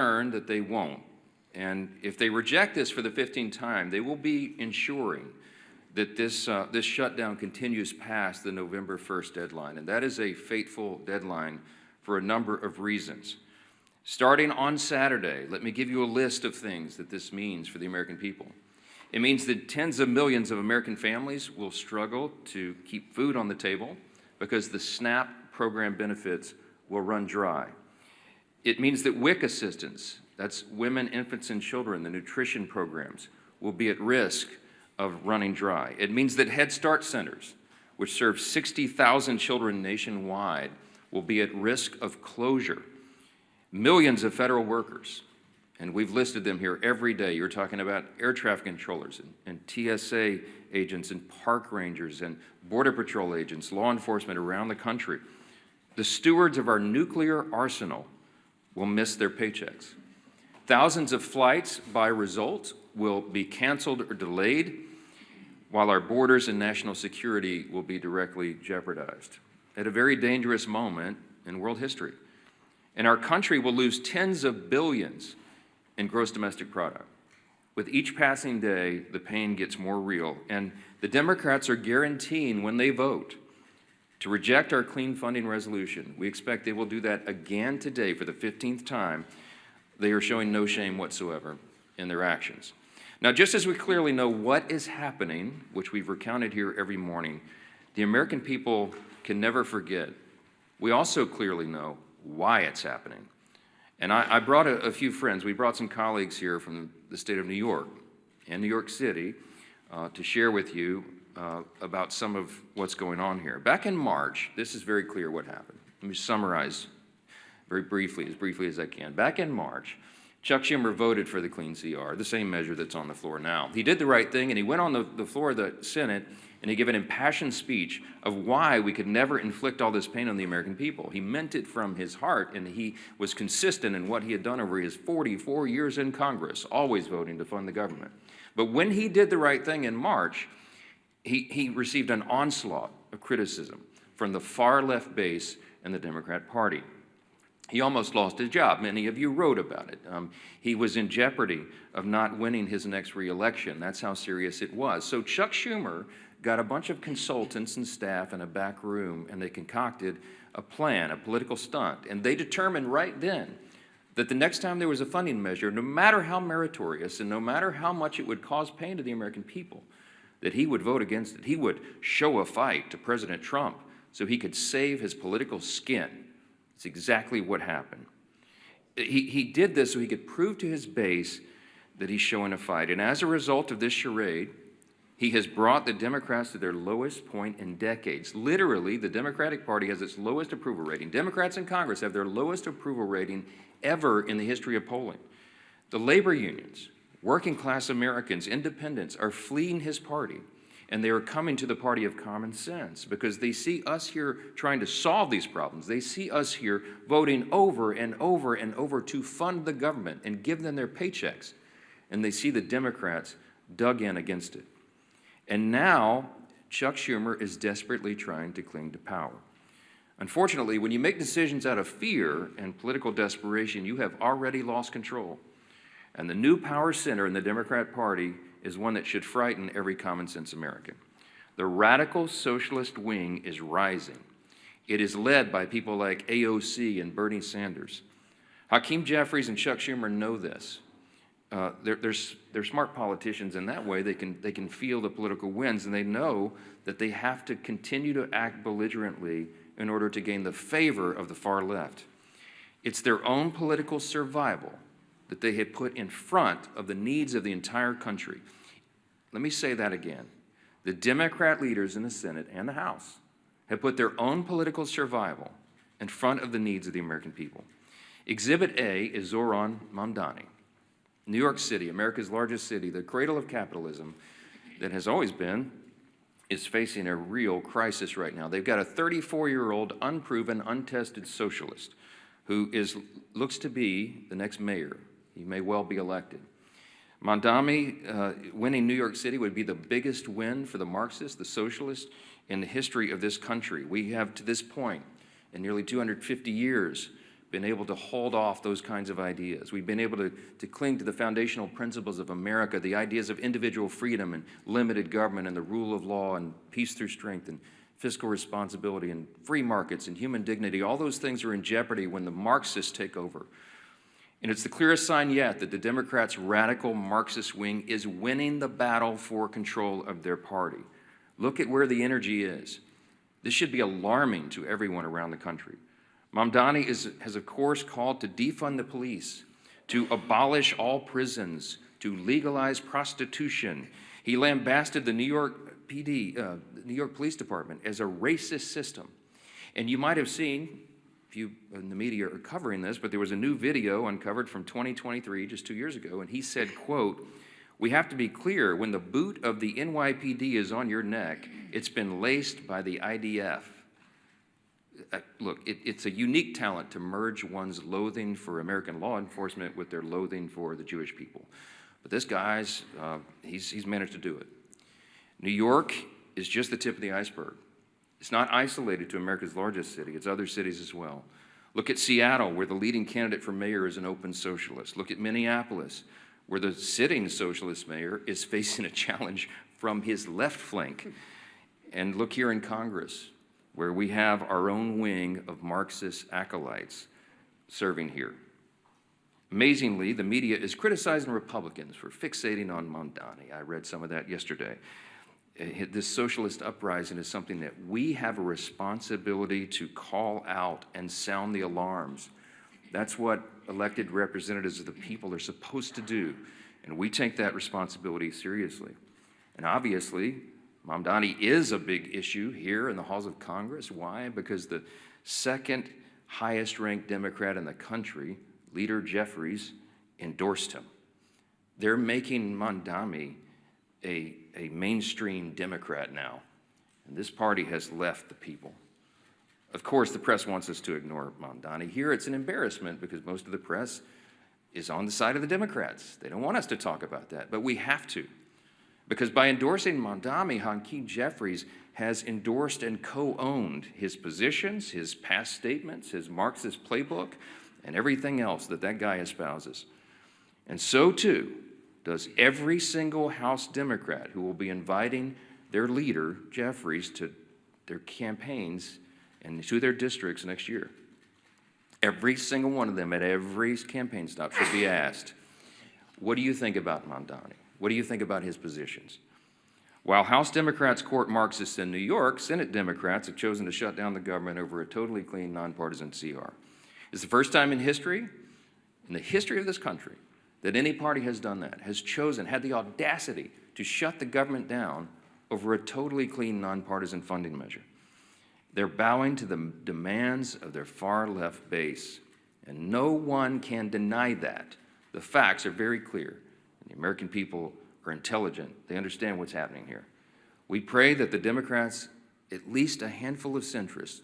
concerned that they won't. And if they reject this for the 15th time, they will be ensuring that this shutdown continues past the November 1st deadline. And that is a fateful deadline for a number of reasons. Starting on Saturday, let me give you a list of things that this means for the American people. It means that tens of millions of American families will struggle to keep food on the table because the SNAP program benefits will run dry. It means that WIC assistance, that's women, infants, and children, the nutrition programs, will be at risk of running dry. It means that Head Start centers, which serve 60,000 children nationwide, will be at risk of closure. Millions of federal workers, and we've listed them here every day. You're talking about air traffic controllers and TSA agents and park rangers and Border Patrol agents, law enforcement around the country. The stewards of our nuclear arsenal will miss their paychecks. Thousands of flights, by result, will be canceled or delayed, while our borders and national security will be directly jeopardized at a very dangerous moment in world history. And our country will lose tens of billions in gross domestic product. With each passing day, the pain gets more real, and the Democrats are guaranteeing when they vote to reject our clean funding resolution. We expect they will do that again today for the 15th time. They are showing no shame whatsoever in their actions. Now, just as we clearly know what is happening, which we've recounted here every morning, the American people can never forget. We also clearly know why it's happening. And I brought a few friends. We brought some colleagues here from the state of New York and New York City to share with you about some of what's going on here. Back in March, this is very clear what happened. Let me summarize very briefly as I can. Back in March, Chuck Schumer voted for the clean CR, the same measure that's on the floor now. He did the right thing, and he went on the floor of the Senate, and he gave an impassioned speech of why we could never inflict all this pain on the American people. He meant it from his heart, and he was consistent in what he had done over his 44 years in Congress, always voting to fund the government. But when he did the right thing in March, he received an onslaught of criticism from the far left base and the Democrat Party. He almost lost his job. Many of you wrote about it. He was in jeopardy of not winning his next re-election. That's how serious it was. So Chuck Schumer got a bunch of consultants and staff in a back room, and they concocted a plan, a political stunt. And they determined right then that the next time there was a funding measure, no matter how meritorious and no matter how much it would cause pain to the American people, that he would vote against it. He would show a fight to President Trump so he could save his political skin. It's exactly what happened. He did this so he could prove to his base that he's showing a fight. And as a result of this charade, he has brought the Democrats to their lowest point in decades. Literally, the Democratic Party has its lowest approval rating. Democrats in Congress have their lowest approval rating ever in the history of polling. The labor unions, working class Americans, independents are fleeing his party. And they are coming to the party of common sense because they see us here trying to solve these problems. They see us here voting over and over and over to fund the government and give them their paychecks. And they see the Democrats dug in against it. And now Chuck Schumer is desperately trying to cling to power. Unfortunately, when you make decisions out of fear and political desperation, you have already lost control. And the new power center in the Democrat Party is one that should frighten every common-sense American. The radical socialist wing is rising. It is led by people like AOC and Bernie Sanders. Hakeem Jeffries and Chuck Schumer know this. They're smart politicians in that way. They can feel the political winds, and they know that they have to continue to act belligerently in order to gain the favor of the far left. It's their own political survival that they had put in front of the needs of the entire country. Let me say that again. The Democrat leaders in the Senate and the House have put their own political survival in front of the needs of the American people. Exhibit A is Zoran Mamdani. New York City, America's largest city, the cradle of capitalism that has always been, is facing a real crisis right now. They've got a 34-year-old, unproven, untested socialist who looks to be the next mayor. He may well be elected. Mamdani winning New York City would be the biggest win for the Marxists, the socialists, in the history of this country. We have, to this point, in nearly 250 years, been able to hold off those kinds of ideas. We've been able to cling to the foundational principles of America, the ideas of individual freedom and limited government and the rule of law and peace through strength and fiscal responsibility and free markets and human dignity. All those things are in jeopardy when the Marxists take over. And it's the clearest sign yet that the Democrats' radical Marxist wing is winning the battle for control of their party. Look at where the energy is. This should be alarming to everyone around the country. Mamdani has, of course, called to defund the police, to abolish all prisons, to legalize prostitution. He lambasted the New York PD, New York Police Department as a racist system. And you might have seen, if you in the media are covering this, but there was a new video uncovered from 2023, just 2 years ago, and he said, quote, "We have to be clear, when the boot of the NYPD is on your neck, it's been laced by the IDF. Look, it's a unique talent to merge one's loathing for American law enforcement with their loathing for the Jewish people. But this guy's, he's managed to do it. New York is just the tip of the iceberg. It's not isolated to America's largest city. It's other cities as well. Look at Seattle, where the leading candidate for mayor is an open socialist. Look at Minneapolis, where the sitting socialist mayor is facing a challenge from his left flank. And look here in Congress, where we have our own wing of Marxist acolytes serving here. Amazingly, the media is criticizing Republicans for fixating on Mamdani. I read some of that yesterday. This socialist uprising is something that we have a responsibility to call out and sound the alarms. That's what elected representatives of the people are supposed to do, and we take that responsibility seriously. And obviously, Mamdani is a big issue here in the halls of Congress. Why? Because the second highest ranked Democrat in the country, Leader Jeffries, endorsed him. They're making Mamdani a mainstream Democrat now, and this party has left the people. Of course, the press wants us to ignore Mamdani. Here it's an embarrassment because most of the press is on the side of the Democrats. They don't want us to talk about that, but we have to. Because by endorsing Mamdani, Hakeem Jeffries has endorsed and co-owned his positions, his past statements, his Marxist playbook, and everything else that that guy espouses. And so too does every single House Democrat who will be inviting their leader, Jeffries, to their campaigns and to their districts next year. Every single one of them at every campaign stop should be asked, what do you think about Mamdani? What do you think about his positions? While House Democrats court Marxists in New York, Senate Democrats have chosen to shut down the government over a totally clean, nonpartisan CR. It's the first time in history, in the history of this country, that any party has done that, has chosen, had the audacity to shut the government down over a totally clean, nonpartisan funding measure. They're bowing to the demands of their far-left base, and no one can deny that. The facts are very clear. The American people are intelligent. They understand what's happening here. We pray that the Democrats, at least a handful of centrists,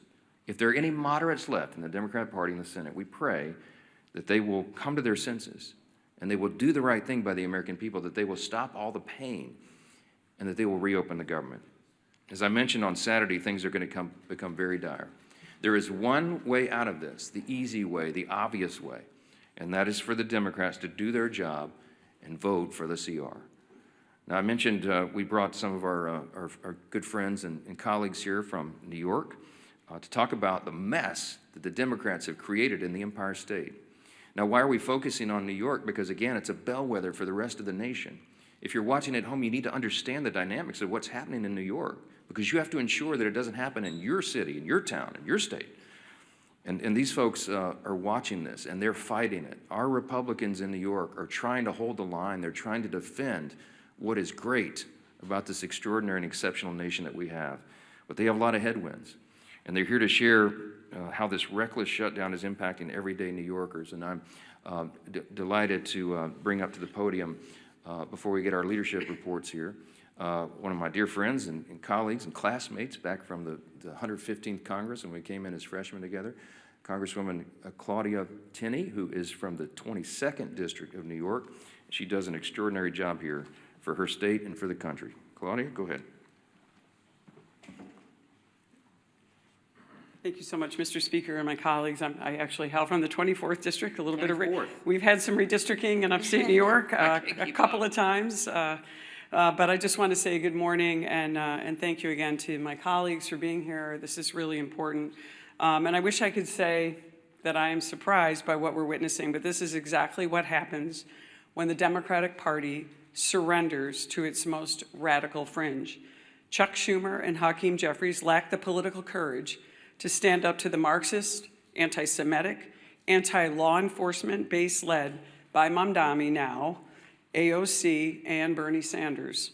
if there are any moderates left in the Democrat Party in the Senate, we pray that they will come to their senses and they will do the right thing by the American people, that they will stop all the pain and that they will reopen the government. As I mentioned on Saturday, things are going to become very dire. There is one way out of this, the easy way, the obvious way, and that is for the Democrats to do their job and vote for the CR. Now, I mentioned we brought some of our good friends and colleagues here from New York to talk about the mess that the Democrats have created in the Empire State. Now, why are we focusing on New York? Because, again, it's a bellwether for the rest of the nation. If you're watching at home, you need to understand the dynamics of what's happening in New York, because you have to ensure that it doesn't happen in your city, in your town, in your state. And these folks are watching this, and they're fighting it. Our Republicans in New York are trying to hold the line. They're trying to defend what is great about this extraordinary and exceptional nation that we have. But they have a lot of headwinds, and they're here to share how this reckless shutdown is impacting everyday New Yorkers. And I'm delighted to bring up to the podium, before we get our leadership reports here, one of my dear friends and colleagues and classmates back from the 115th Congress when we came in as freshmen together, Congresswoman Claudia Tenney, who is from the 22nd District of New York. She does an extraordinary job here for her state and for the country. Claudia, go ahead. Thank you so much, Mr. Speaker and my colleagues. I actually hail from the 24th District, a little 24th. bit of, we've had some redistricting in upstate New York a couple of times. But I just want to say good morning and thank you again to my colleagues for being here. This is really important. And I wish I could say that I am surprised by what we're witnessing, but this is exactly what happens when the Democratic Party surrenders to its most radical fringe. Chuck Schumer and Hakeem Jeffries lack the political courage to stand up to the Marxist, anti-Semitic, anti-law enforcement base led by Mamdani now, AOC, and Bernie Sanders.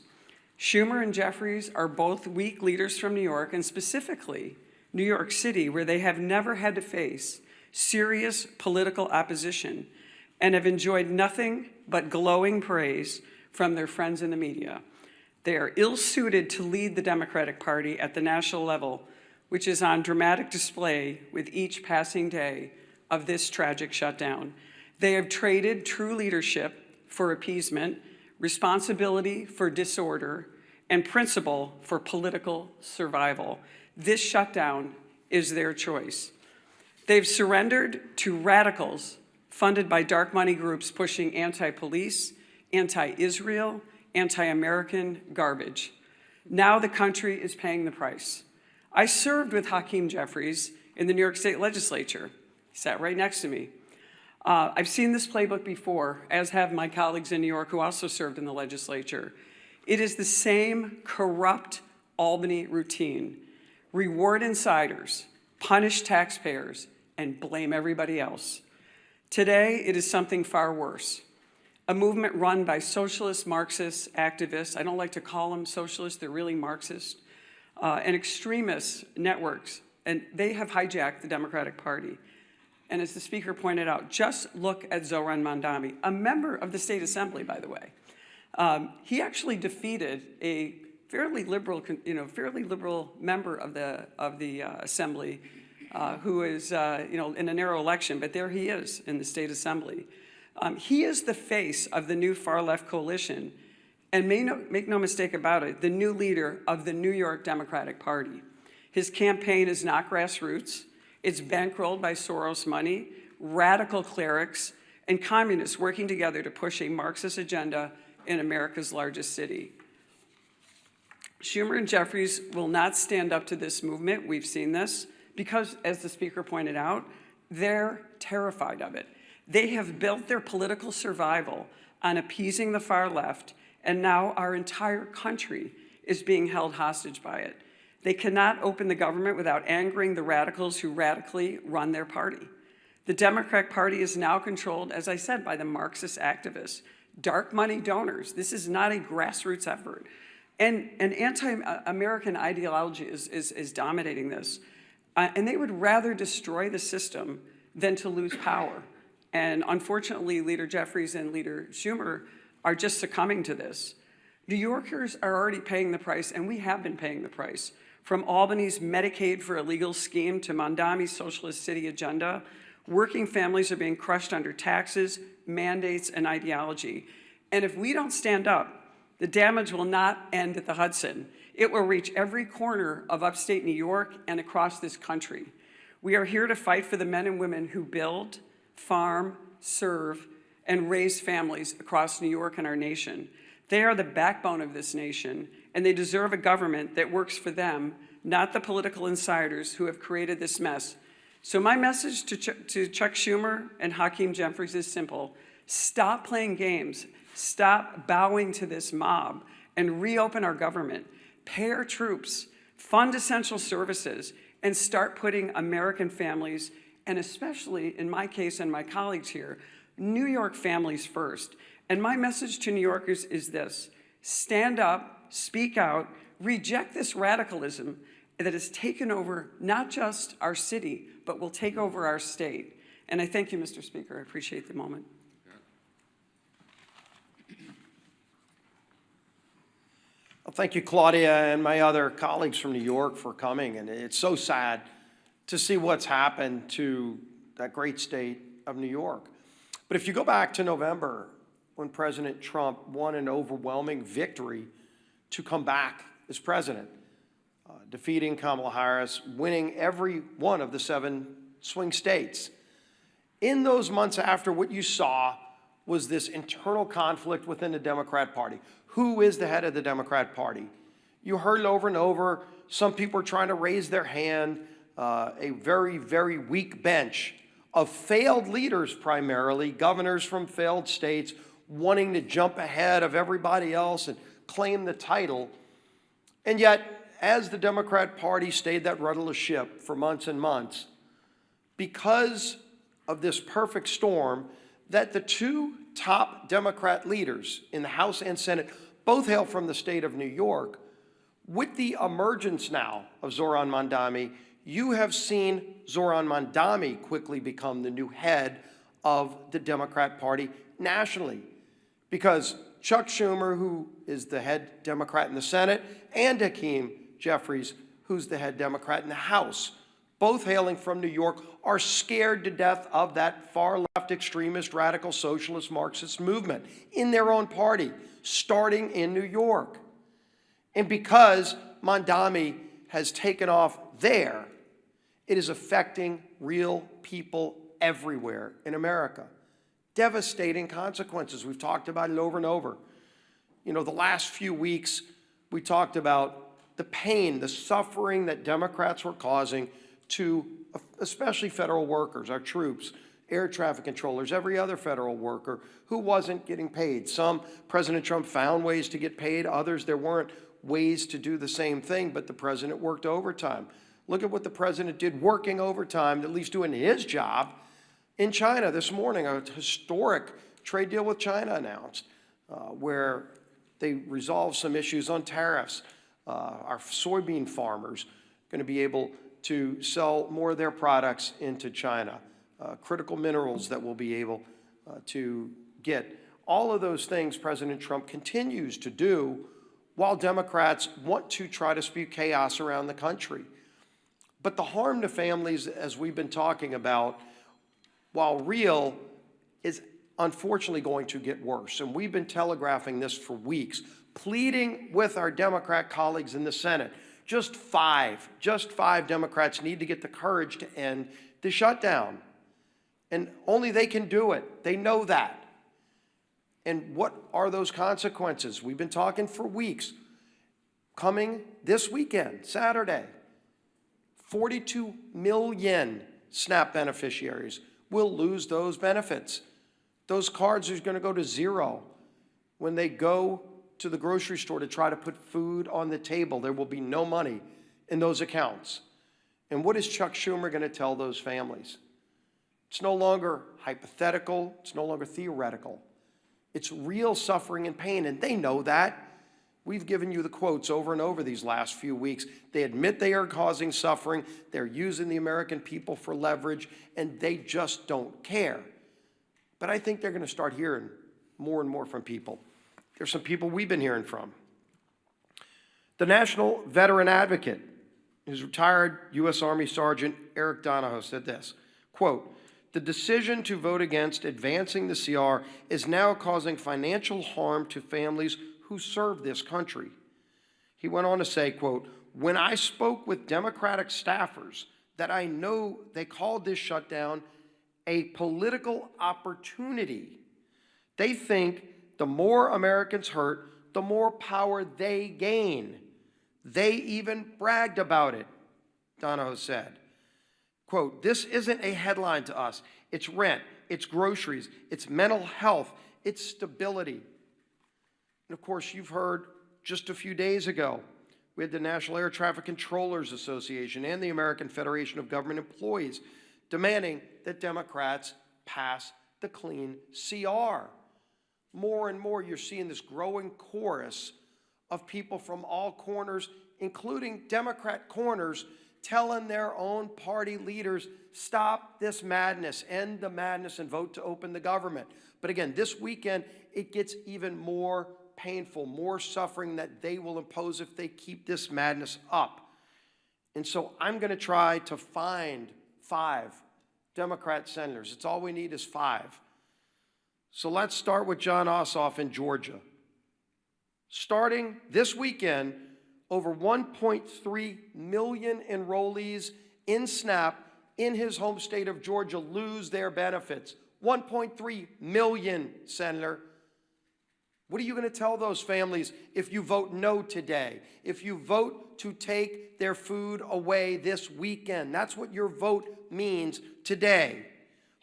Schumer and Jeffries are both weak leaders from New York, and specifically New York City, where they have never had to face serious political opposition and have enjoyed nothing but glowing praise from their friends in the media. They are ill-suited to lead the Democratic Party at the national level, which is on dramatic display with each passing day of this tragic shutdown. They have traded true leadership for appeasement, responsibility for disorder, and principle for political survival. This shutdown is their choice. They've surrendered to radicals funded by dark money groups pushing anti-police, anti-Israel, anti-American garbage. Now the country is paying the price. I served with Hakeem Jeffries in the New York State Legislature. He sat right next to me. I've seen this playbook before, as have my colleagues in New York who also served in the legislature. It is the same corrupt Albany routine. Reward insiders, punish taxpayers, and blame everybody else. Today, it is something far worse. A movement run by socialist, Marxist activists. I don't like to call them socialists, they're really Marxist. And extremist networks, and they have hijacked the Democratic Party. And as the Speaker pointed out, just look at Zohran Mamdani, a member of the State Assembly, by the way. He actually defeated a fairly liberal member of the Assembly, who is in a narrow election, but there he is in the State Assembly. He is the face of the new far-left coalition, and make no mistake about it, the new leader of the New York Democratic Party. His campaign is not grassroots. It's bankrolled by Soros money, radical clerics, and communists working together to push a Marxist agenda in America's largest city. Schumer and Jeffries will not stand up to this movement. We've seen this because, as the Speaker pointed out, they're terrified of it. They have built their political survival on appeasing the far left, and now our entire country is being held hostage by it. They cannot open the government without angering the radicals who radically run their party. The Democratic Party is now controlled, as I said, by the Marxist activists, dark money donors. This is not a grassroots effort. And anti-American ideology is dominating this. And they would rather destroy the system than to lose power. And unfortunately, Leader Jeffries and Leader Schumer are just succumbing to this. New Yorkers are already paying the price, and we have been paying the price. From Albany's Medicaid for Illegal scheme to Mamdani's socialist city agenda, working families are being crushed under taxes, mandates, and ideology. And if we don't stand up, the damage will not end at the Hudson. It will reach every corner of upstate New York and across this country. We are here to fight for the men and women who build, farm, serve, and raise families across New York and our nation. They are the backbone of this nation, and they deserve a government that works for them, not the political insiders who have created this mess. So my message to Chuck Schumer and Hakeem Jeffries is simple. Stop playing games. Stop bowing to this mob and reopen our government. Pay our troops, fund essential services, and start putting American families, and especially in my case and my colleagues here, New York families first. And my message to New Yorkers is this: stand up, speak out, reject this radicalism that has taken over not just our city, but will take over our state. And I thank you, Mr. Speaker. I appreciate the moment. Well, thank you, Claudia, and my other colleagues from New York for coming. And it's so sad to see what's happened to that great state of New York. But if you go back to November, when President Trump won an overwhelming victory to come back as president, defeating Kamala Harris, winning every one of the 7 swing states. In those months after, what you saw was this internal conflict within the Democrat Party. Who is the head of the Democrat Party? You heard it over and over. Some people are trying to raise their hand. A very, very weak bench of failed leaders, primarily, governors from failed states, wanting to jump ahead of everybody else and claim the title. And yet, as the Democrat Party stayed that rudderless ship for months and months, because of this perfect storm, that the 2 top Democrat leaders in the House and Senate both hail from the state of New York. With the emergence now of Zoran Mandami, you have seen Zoran Mandami quickly become the new head of the Democrat Party nationally. Because Chuck Schumer, who is the head Democrat in the Senate, and Hakeem Jeffries, who's the head Democrat in the House, both hailing from New York, are scared to death of that far-left extremist, radical, socialist, Marxist movement in their own party, starting in New York. And because Mandami has taken off there, it is affecting real people everywhere in America. Devastating consequences. We've talked about it over and over. You know, the last few weeks, we talked about the pain, the suffering that Democrats were causing to especially federal workers, our troops, air traffic controllers, every other federal worker who wasn't getting paid. Some, President Trump found ways to get paid. Others, there weren't ways to do the same thing, but the president worked overtime. Look at what the president did working overtime, at least doing his job, in China this morning. A historic trade deal with China announced, where they resolved some issues on tariffs. Our soybean farmers are going to be able to sell more of their products into China. Critical minerals that we'll be able to get. All of those things President Trump continues to do while Democrats want to try to spew chaos around the country. But the harm to families, as we've been talking about, while real, is unfortunately going to get worse. And we've been telegraphing this for weeks, pleading with our Democrat colleagues in the Senate. Just five Democrats need to get the courage to end the shutdown. And only they can do it. They know that. And what are those consequences? We've been talking for weeks. Coming this weekend, Saturday, 42 million SNAP beneficiaries will lose those benefits. Those cards are going to go to zero. When they go to the grocery store to try to put food on the table, there will be no money in those accounts. And what is Chuck Schumer going to tell those families? It's no longer hypothetical. It's no longer theoretical. It's real suffering and pain, and they know that. We've given you the quotes over and over these last few weeks. They admit they are causing suffering. They're using the American people for leverage, and they just don't care. But I think they're going to start hearing more and more from people. There's some people we've been hearing from. The National Veteran Advocate, his retired U.S. Army Sergeant Eric Donahoe, said this, quote, "The decision to vote against advancing the CR is now causing financial harm to families who serve this country." He went on to say, quote, "When I spoke with Democratic staffers that I know they called this shutdown a political opportunity. They think the more Americans hurt, the more power they gain. They even bragged about it," Donahoe said. Quote, "This isn't a headline to us. It's rent, it's groceries, it's mental health, it's stability." And of course, you've heard just a few days ago, we had the National Air Traffic Controllers Association and the American Federation of Government Employees demanding that Democrats pass the clean CR. More and more, you're seeing this growing chorus of people from all corners, including Democrat corners, telling their own party leaders, stop this madness, end the madness, and vote to open the government. But again, this weekend, it gets even more painful, more suffering that they will impose if they keep this madness up. And so I'm going to try to find 5 Democrat senators. It's all we need is 5. So let's start with John Ossoff in Georgia. Starting this weekend, over 1.3 million enrollees in SNAP in his home state of Georgia lose their benefits. 1.3 million, Senator. What are you going to tell those families if you vote no today? If you vote to take their food away this weekend? That's what your vote means today.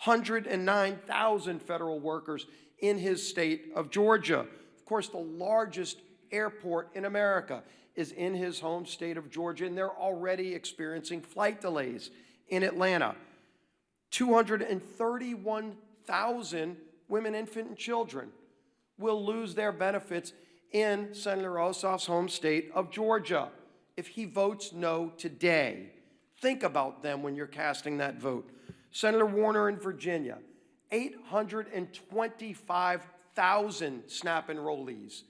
109,000 federal workers in his state of Georgia. Of course, the largest airport in America is in his home state of Georgia, and they're already experiencing flight delays in Atlanta. 231,000 women, infant, and children will lose their benefits in Senator Ossoff's home state of Georgia if he votes no today. Think about them when you're casting that vote. Senator Warner in Virginia, 825,000 SNAP enrollees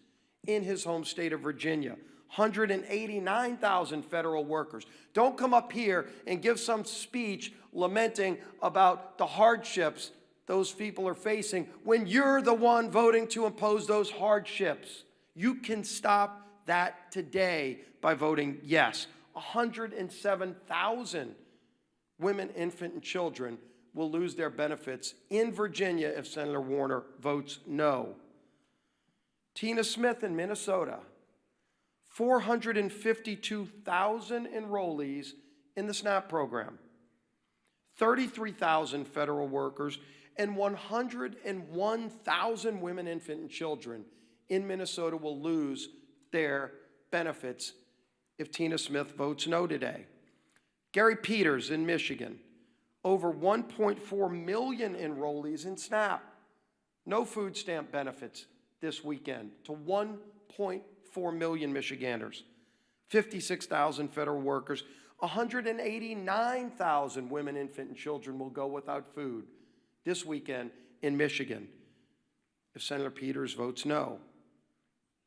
in his home state of Virginia. 189,000 federal workers. Don't come up here and give some speech lamenting about the hardships those people are facing when you're the one voting to impose those hardships. You can stop that today by voting yes. 107,000 women, infant, and children will lose their benefits in Virginia if Senator Warner votes no. Tina Smith in Minnesota, 452,000 enrollees in the SNAP program, 33,000 federal workers, and 101,000 women, infant, and children in Minnesota will lose their benefits if Tina Smith votes no today. Gary Peters in Michigan, over 1.4 million enrollees in SNAP. No food stamp benefits this weekend to 1.4 million Michiganders. 56,000 federal workers, 189,000 women, infant, and children will go without food this weekend in Michigan if Senator Peters votes no.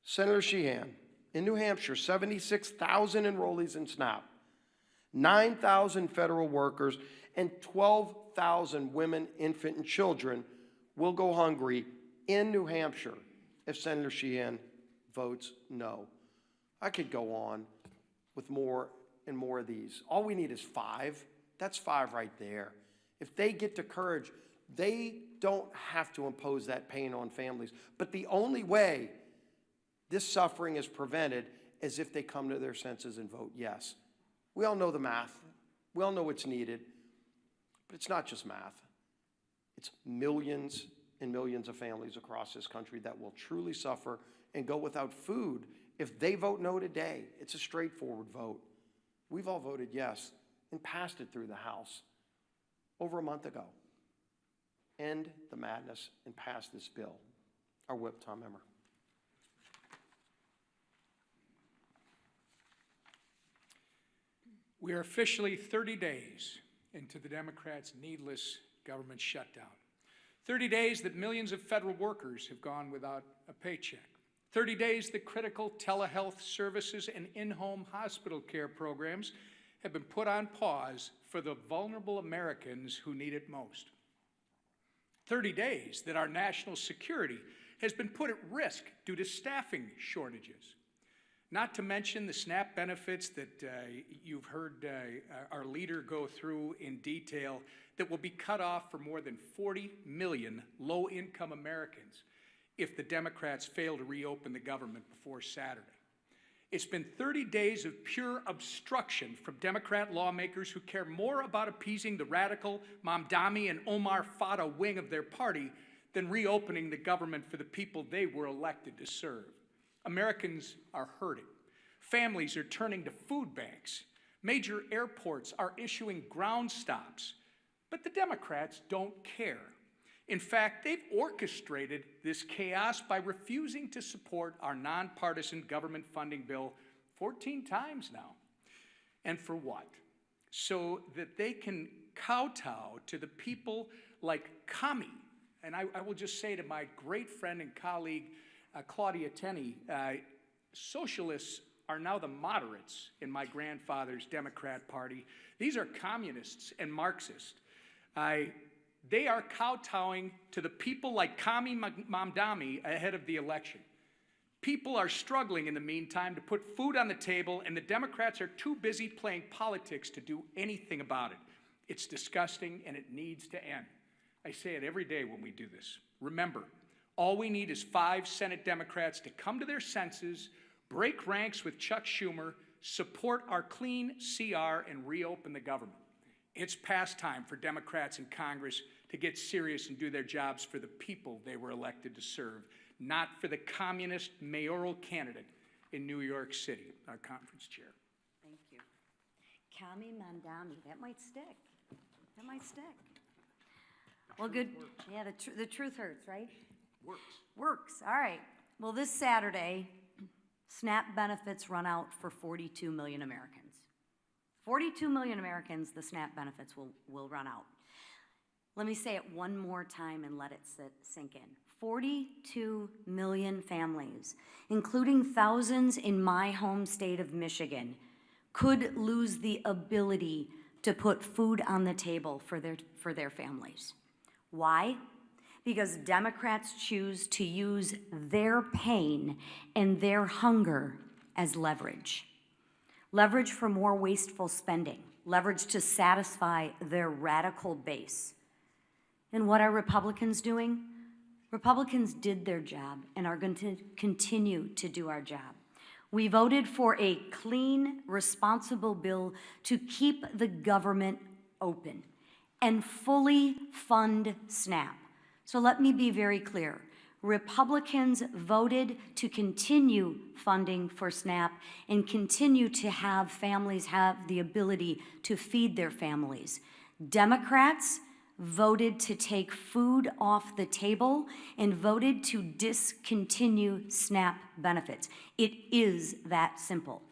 Senator Sheehan in New Hampshire, 76,000 enrollees in SNAP, 9,000 federal workers, and 12,000 women, infant, and children will go hungry in New Hampshire if Senator Sheehan votes no. I could go on with more and more of these. All we need is 5. That's 5 right there. If they get the courage, they don't have to impose that pain on families. But the only way this suffering is prevented is if they come to their senses and vote yes. We all know the math. We all know what's needed. But it's not just math. It's millions and millions of families across this country that will truly suffer and go without food if they vote no today. It's a straightforward vote. We've all voted yes and passed it through the House over a month ago. End the madness and pass this bill. Our whip, Tom Emmer. We are officially 30 days into the Democrats' needless government shutdown. 30 days that millions of federal workers have gone without a paycheck. 30 days that critical telehealth services and in-home hospital care programs have been put on pause for the vulnerable Americans who need it most. 30 days that our national security has been put at risk due to staffing shortages. Not to mention the SNAP benefits that you've heard our leader go through in detail that will be cut off for more than 40 million low-income Americans if the Democrats fail to reopen the government before Saturday. It's been 30 days of pure obstruction from Democrat lawmakers who care more about appeasing the radical Mamdani and Omar Fata wing of their party than reopening the government for the people they were elected to serve. Americans are hurting. Families are turning to food banks. Major airports are issuing ground stops. But the Democrats don't care. In fact, they've orchestrated this chaos by refusing to support our nonpartisan government funding bill 14 times now. And for what? So that they can kowtow to the people like Kami. And I will just say to my great friend and colleague, Claudia Tenney, socialists are now the moderates in my grandfather's Democrat Party. These are communists and Marxists. They are kowtowing to the people like Kami Mamdani ahead of the election. People are struggling in the meantime to put food on the table, and the Democrats are too busy playing politics to do anything about it. It's disgusting, and it needs to end. I say it every day when we do this. Remember, all we need is 5 Senate Democrats to come to their senses, break ranks with Chuck Schumer, support our clean CR, and reopen the government. It's past time for Democrats in Congress to get serious and do their jobs for the people they were elected to serve, not for the communist mayoral candidate in New York City. Our conference chair. Thank you. Kami Mandami, that might stick. That might stick. Well, good. Yeah, the truth hurts, right? Works. Works, all right. Well, this Saturday, SNAP benefits run out for 42 million Americans. 42 million Americans, the SNAP benefits will run out. Let me say it one more time and let it sink in. 42 million families, including thousands in my home state of Michigan, could lose the ability to put food on the table for their families. Why? Because Democrats choose to use their pain and their hunger as leverage. Leverage for more wasteful spending, leverage to satisfy their radical base. And what are Republicans doing? Republicans did their job and are going to continue to do our job. We voted for a clean, responsible bill to keep the government open and fully fund SNAP. So let me be very clear. Republicans voted to continue funding for SNAP and continue to have families have the ability to feed their families. Democrats voted to take food off the table and voted to discontinue SNAP benefits. It is that simple.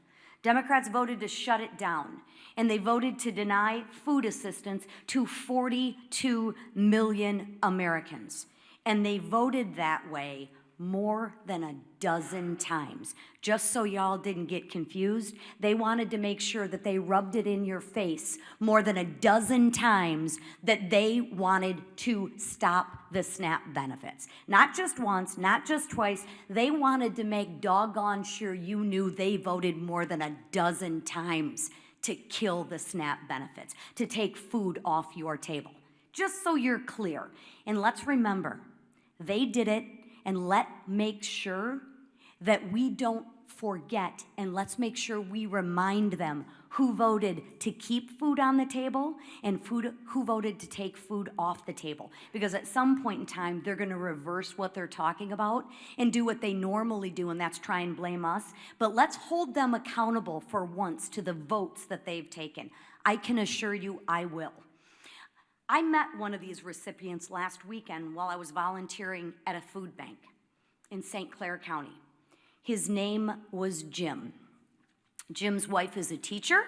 Democrats voted to shut it down, and they voted to deny food assistance to 42 million Americans. And they voted that way more than a dozen times. Just so y'all didn't get confused, they wanted to make sure that they rubbed it in your face more than a dozen times that they wanted to stop the SNAP benefits. Not just once, not just twice, they wanted to make doggone sure you knew they voted more than a dozen times to kill the SNAP benefits, to take food off your table. Just so you're clear. And let's remember, they did it, and make sure that we don't forget, and let's make sure we remind them who voted to keep food on the table and who voted to take food off the table. Because at some point in time, they're gonna reverse what they're talking about and do what they normally do, and that's try and blame us. But let's hold them accountable for once to the votes that they've taken. I can assure you I will. I met one of these recipients last weekend while I was volunteering at a food bank in St. Clair County. His name was Jim. Jim's wife is a teacher,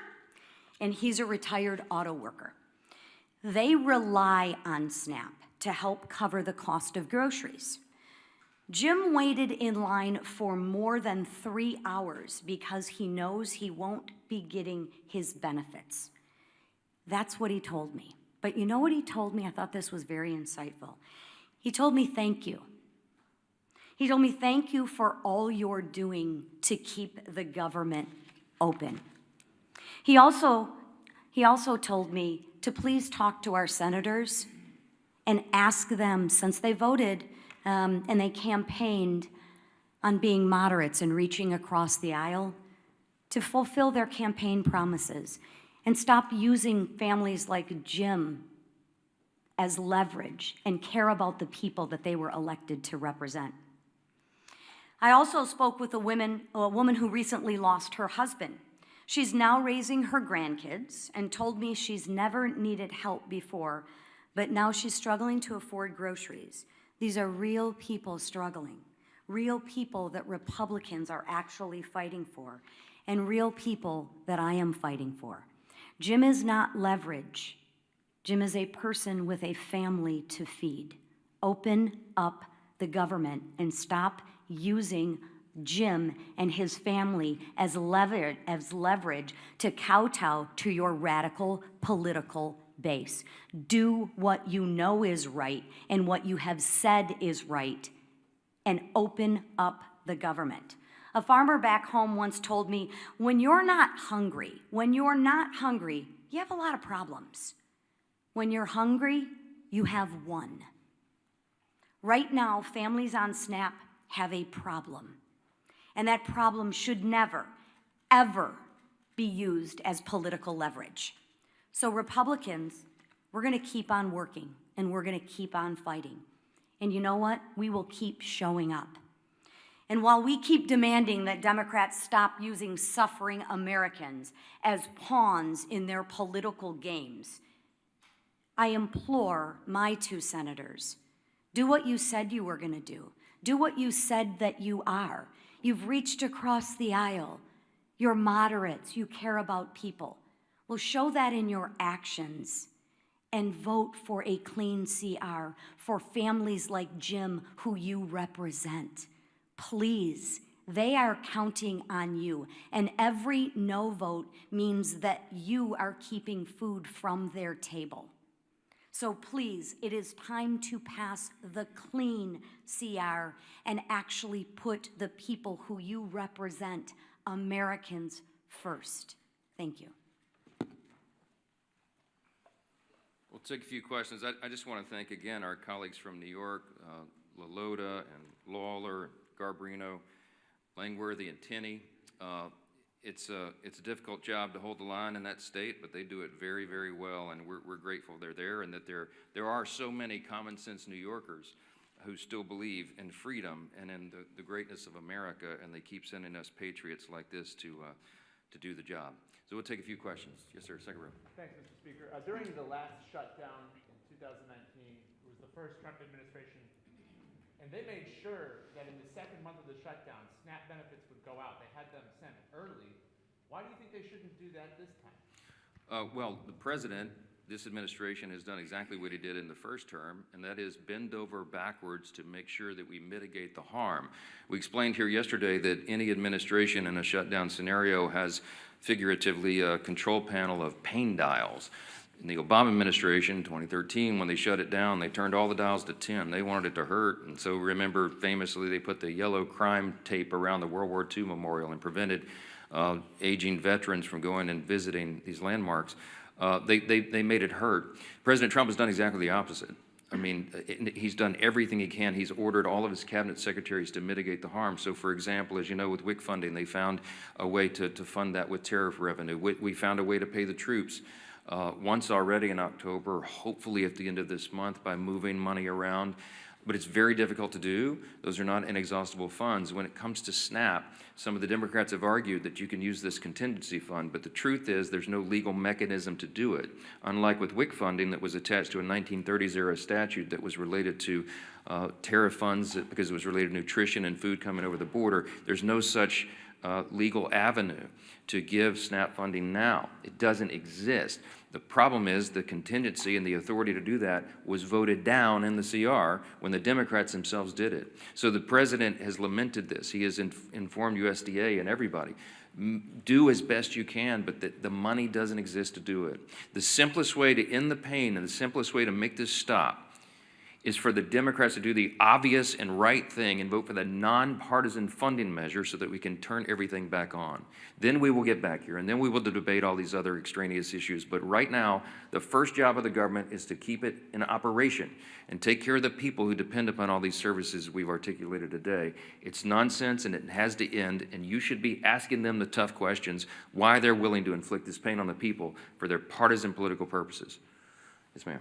and he's a retired auto worker. They rely on SNAP to help cover the cost of groceries. Jim waited in line for more than 3 hours because he knows he won't be getting his benefits. That's what he told me. But you know what he told me? I thought this was very insightful. He told me, thank you. He told me, thank you for all you're doing to keep the government open. He also told me to please talk to our senators and ask them, since they voted and they campaigned on being moderates and reaching across the aisle, to fulfill their campaign promises and stop using families like Jim as leverage and care about the people that they were elected to represent. I also spoke with a woman who recently lost her husband. She's now raising her grandkids and told me she's never needed help before, but now she's struggling to afford groceries. These are real people struggling, real people that Republicans are actually fighting for, and real people that I am fighting for. Jim is not leverage. Jim is a person with a family to feed. Open up the government and stop using Jim and his family as leverage to kowtow to your radical political base. Do what you know is right and what you have said is right, and open up the government. A farmer back home once told me, when you're not hungry, you have a lot of problems. When you're hungry, you have one. Right now, families on SNAP have a problem. And that problem should never, ever be used as political leverage. So Republicans, we're gonna keep on working and we're gonna keep on fighting. And you know what? We will keep showing up. And while we keep demanding that Democrats stop using suffering Americans as pawns in their political games, I implore my two senators, do what you said you were gonna do. Do what you said that you are. You've reached across the aisle. You're moderates, you care about people. Well, show that in your actions and vote for a clean CR for families like Jim who you represent. Please, they are counting on you. And every no vote means that you are keeping food from their table. So please, it is time to pass the clean CR and actually put the people who you represent, Americans, first. Thank you. We'll take a few questions. I just want to thank again our colleagues from New York, Lalota and Lawler, Garbarino, Langworthy and Tenney. It's a difficult job to hold the line in that state, but they do it very, very well, and we're grateful they're there and that there are so many common sense New Yorkers who still believe in freedom and in the greatness of America, and they keep sending us patriots like this to do the job. So we'll take a few questions. Yes, sir, second row. Thanks, Mr. Speaker. During the last shutdown in 2019, it was the first Trump administration, and they made sure that in the second month of the shutdown, SNAP benefits would go out. They had them sent early. Why do you think they shouldn't do that this time? Well, the president, this administration has done exactly what he did in the first term, and that is bend over backwards to make sure that we mitigate the harm. We explained here yesterday that any administration in a shutdown scenario has figuratively a control panel of pain dials. In the Obama administration, 2013, when they shut it down, they turned all the dials to 10. They wanted it to hurt, and so remember famously they put the yellow crime tape around the World War II memorial and prevented aging veterans from going and visiting these landmarks. They made it hurt. President Trump has done exactly the opposite. I mean, he's done everything he can. He's ordered all of his cabinet secretaries to mitigate the harm. So, for example, as you know, with WIC funding, they found a way to fund that with tariff revenue. We found a way to pay the troops once already in October, hopefully at the end of this month by moving money around. But it's very difficult to do. Those are not inexhaustible funds. When it comes to SNAP, some of the Democrats have argued that you can use this contingency fund, but the truth is there's no legal mechanism to do it. Unlike with WIC funding that was attached to a 1930s era statute that was related to tariff funds because it was related to nutrition and food coming over the border, there's no such legal avenue to give SNAP funding now. It doesn't exist. The problem is the contingency and the authority to do that was voted down in the CR when the Democrats themselves did it. So the president has lamented this. He has informed USDA and everybody. Do as best you can, but the money doesn't exist to do it. The simplest way to end the pain and the simplest way to make this stop is for the Democrats to do the obvious and right thing and vote for the nonpartisan funding measure so that we can turn everything back on. Then we will get back here, and then we will debate all these other extraneous issues. But right now, the first job of the government is to keep it in operation and take care of the people who depend upon all these services we've articulated today. It's nonsense, and it has to end, and you should be asking them the tough questions, why they're willing to inflict this pain on the people for their partisan political purposes. Yes, ma'am.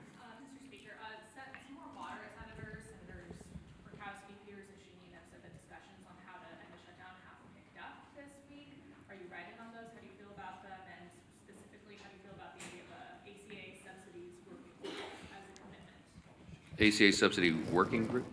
ACA subsidy working group?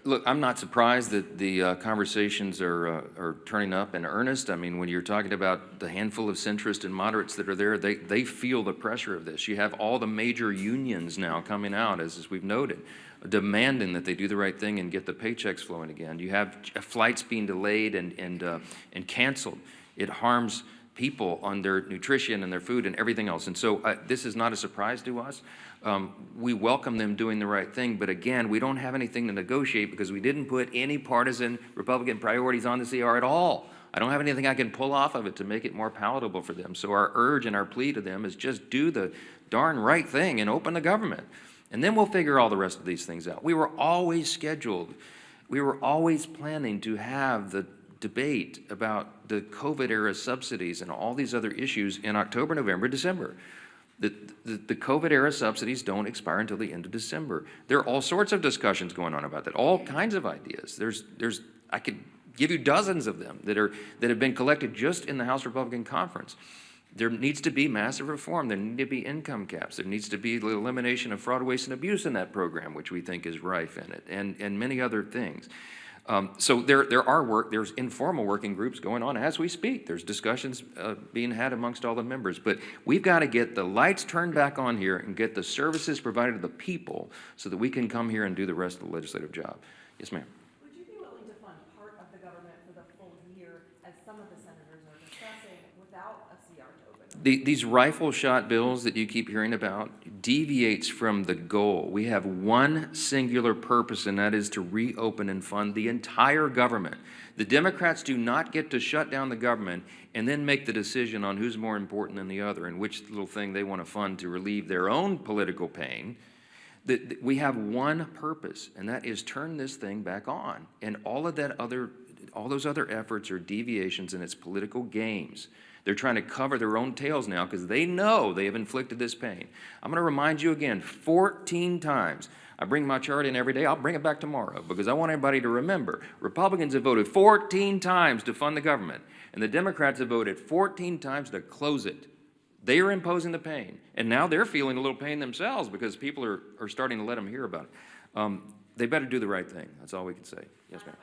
Look, I'm not surprised that the conversations are turning up in earnest. I mean, when you're talking about the handful of centrists and moderates that are there, they feel the pressure of this. You have all the major unions now coming out, as we've noted, demanding that they do the right thing and get the paychecks flowing again. You have flights being delayed and canceled. It harms people on their nutrition and their food and everything else. And so this is not a surprise to us. We welcome them doing the right thing, but again, we don't have anything to negotiate because we didn't put any partisan Republican priorities on the CR at all. I don't have anything I can pull off of it to make it more palatable for them. So our urge and our plea to them is just do the darn right thing and open the government. And then we'll figure all the rest of these things out. We were always scheduled. We were always planning to have the debate about the COVID-era subsidies and all these other issues in October, November, December. The COVID-era subsidies don't expire until the end of December. There are all sorts of discussions going on about that, all kinds of ideas. I could give you dozens of them that have been collected just in the House Republican Conference. There needs to be massive reform. There need to be income caps. There needs to be the elimination of fraud, waste, and abuse in that program, which we think is rife in it, and many other things. So there's informal working groups going on as we speak. There's discussions being had amongst all the members. But we've got to get the lights turned back on here and get the services provided to the people so that we can come here and do the rest of the legislative job. Yes, ma'am. Would you be willing to fund part of the government for the full year, as some of the senators are discussing, without a CR to open? These rifle shot bills that you keep hearing about deviates from the goal. We have one singular purpose, and that is to reopen and fund the entire government. The Democrats do not get to shut down the government and then make the decision on who's more important than the other and which little thing they want to fund to relieve their own political pain. We have one purpose, and that is turn this thing back on. And all those other efforts are deviations, and it's political games. They're trying to cover their own tails now because they know they have inflicted this pain. I'm going to remind you again 14 times. I bring my chart in every day. I'll bring it back tomorrow because I want everybody to remember. Republicans have voted 14 times to fund the government, and the Democrats have voted 14 times to close it. They are imposing the pain, and now they're feeling a little pain themselves because people are starting to let them hear about it. They better do the right thing. That's all we can say. Yes, ma'am.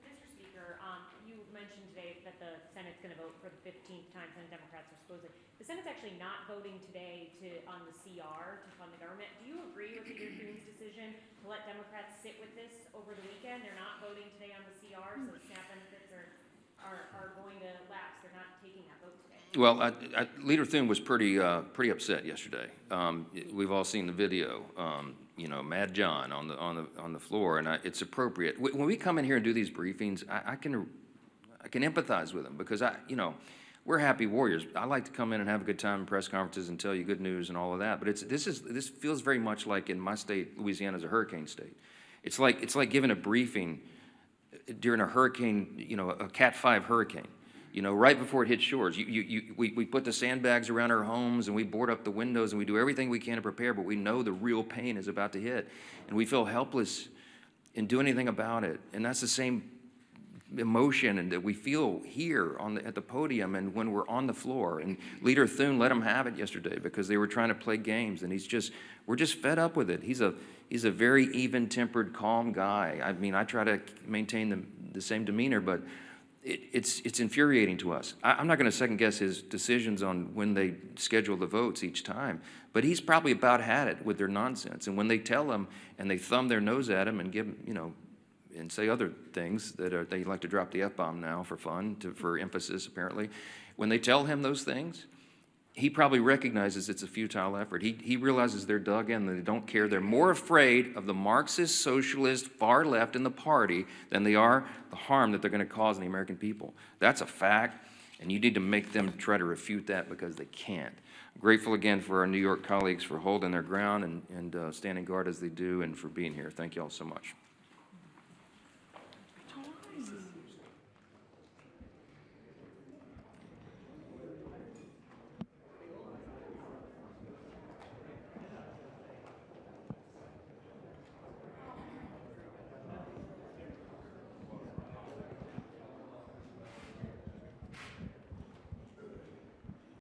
Mr. Speaker, you mentioned today that the Senate's going to vote for the 15th time, and the Democrats are supposed to. The Senate's actually not voting today on the CR to fund the government. Do you agree with Leader Thun's decision to let Democrats sit with this over the weekend? They're not voting today on the CR, so the SNAP benefits are going to lapse. They're not taking that vote today. Well, Leader Thune was pretty upset yesterday. We've all seen the video. You know, Mad John on the floor, and it's appropriate. When we come in here and do these briefings, I can empathize with them because we're happy warriors. I like to come in and have a good time in press conferences and tell you good news and all of that. But this feels very much like in my state, Louisiana is a hurricane state. It's like giving a briefing during a hurricane, a Cat 5 hurricane. Right before it hits shores. We put the sandbags around our homes and we board up the windows and we do everything we can to prepare, but we know the real pain is about to hit. And we feel helpless in doing anything about it. And that's the same emotion and that we feel here at the podium and when we're on the floor. And Leader Thune let them have it yesterday because they were trying to play games. And we're just fed up with it. He's a very even-tempered, calm guy. I mean, I try to maintain the same demeanor, but it's infuriating to us. I'm not going to second guess his decisions on when they schedule the votes each time, but he's probably about had it with their nonsense. And when they tell him and they thumb their nose at him and give him, and say other things that they like to drop the F-bomb now for fun, for emphasis apparently. When they tell him those things, he probably recognizes it's a futile effort. He realizes they're dug in, they don't care. They're more afraid of the Marxist, socialist, far left in the party than they are the harm that they're going to cause in the American people. That's a fact, and you need to make them try to refute that because they can't. I'm grateful again for our New York colleagues for holding their ground and standing guard as they do and for being here. Thank you all so much.